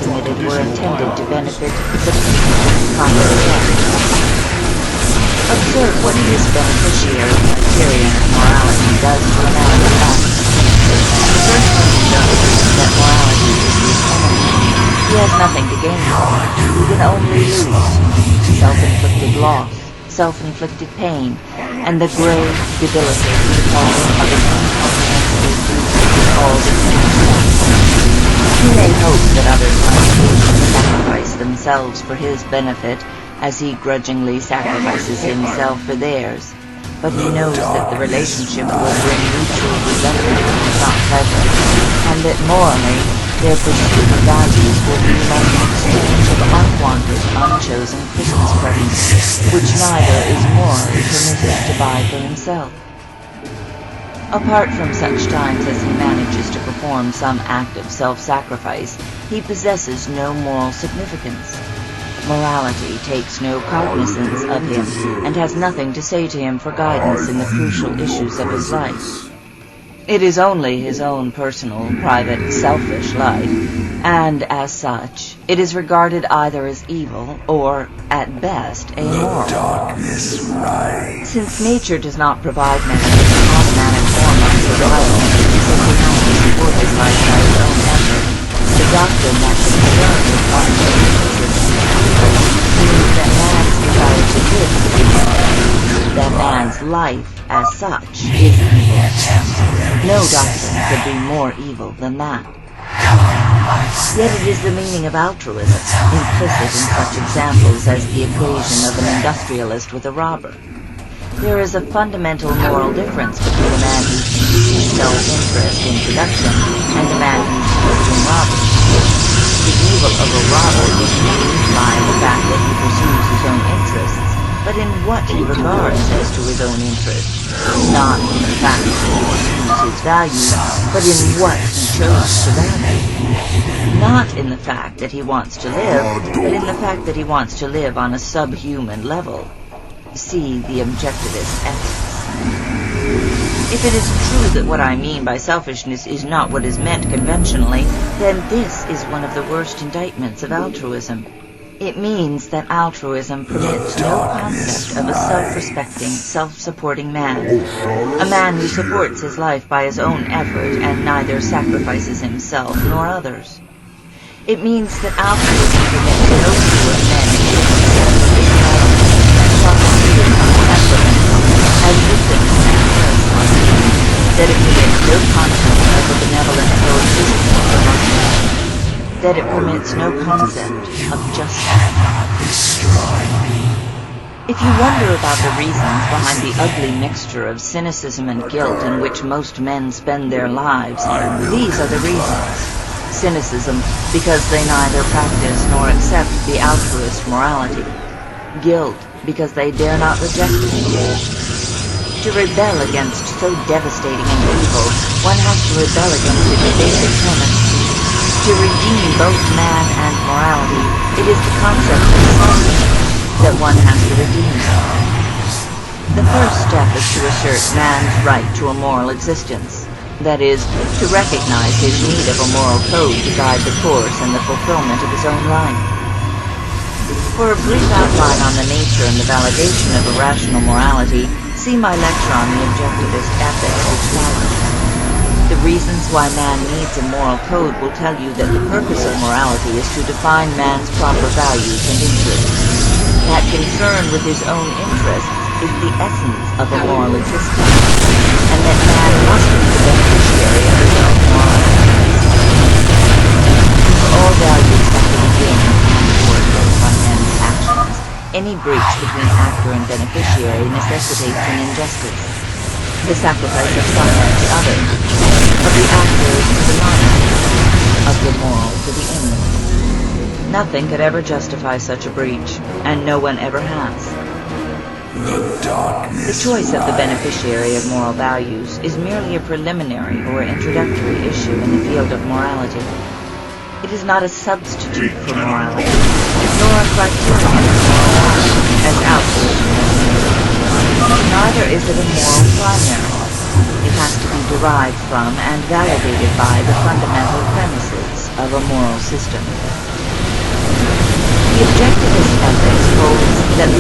committed were intended to benefit the common effect. Observe what his beneficiary criterion of morality does to a man's act. The first thing he knows is that morality is his enemy. He has nothing to gain from it. He can only lose. Self-inflicted loss, self-inflicted pain, and the grave, debilitating fall of an incomprehensible grief called himself. He may hope that others might occasionally sacrifice themselves for his benefit, as he grudgingly sacrifices himself for theirs, but he knows that the relationship will bring mutual resentment, not pleasure, and that morally their pursuit of values will be like an exchange of unwanted, unchosen Christmas presents, which neither is morally permitted to buy for himself. Apart from such times as he manages to perform some act of self-sacrifice, he possesses no moral significance. Morality takes no cognizance of him and has nothing to say to him for guidance in the crucial issues of his life. It is only his own personal, private, selfish life, and as such, it is regarded either as evil or, at best, amoral. Since nature does not provide man with an automatic form of survival, simply has to support his life by his own effort, the doctrine that can concern with one's own interests means that man's desire to live is evil, that man's life, as such, is evil. No doctrine could be more evil than that. Yet it is the meaning of altruism, implicit in such examples as the equation of an industrialist with a robber. There is a fundamental moral difference between a man who seeks self-interest in production and a man who seeks in robbery. The evil of a robber does not lie in the fact that he pursues his own interests, but in what he regards as to his own interests, not in the fact that he pursues his values, but in what he chose to value. Not in the fact that he wants to live, but in the fact that he wants to live on a subhuman level. See the objectivist ethics. If it is true that what I mean by selfishness is not what is meant conventionally, then this is one of the worst indictments of altruism. It means that altruism permits no concept of a self-respecting, self-supporting man, a man who supports his life by his own effort and neither sacrifices himself nor others. It means that altruism permits no two of men to accept his life and prostitute as victims and parasites, that it permits no concept of a benevolent coexistence among men, that it permits no concept of justice. If you wonder about the reasons behind the ugly mixture of cynicism and guilt in which most men spend their lives, these are the reasons. Cynicism, because they neither practice nor accept the altruist morality. Guilt, because they dare not reject it. To rebel against so devastating an evil, one has to rebel against its basic premise. To redeem both man and morality, it is the concept of selfishness that one has to redeem. The first step is to assert man's right to a moral existence. That is, to recognize his need of a moral code to guide the course and the fulfillment of his own life. For a brief outline on the nature and the validation of a rational morality, see my lecture on the objectivist ethics which follows. The reasons why man needs a moral code will tell you that the purpose of morality is to define man's proper values and interests. That concern with his own interests is the essence of a moral existence, and that man must be the beneficiary of his own moral existence. For all values have to be gained and coordinated by men's actions, any breach between actor and beneficiary necessitates an injustice. The sacrifice of someone to others, of the actor to the non-actor, of the moral to the immoral. Nothing could ever justify such a breach, and no one ever has. The choice of the beneficiary of moral values is merely a preliminary or introductory issue in the field of morality. It is not a substitute for morality, nor a criterion of moral action, as altruism is. Neither is it a moral primary. It has to be derived from and validated by the fundamental premises of a moral system. The objective in ethics holds that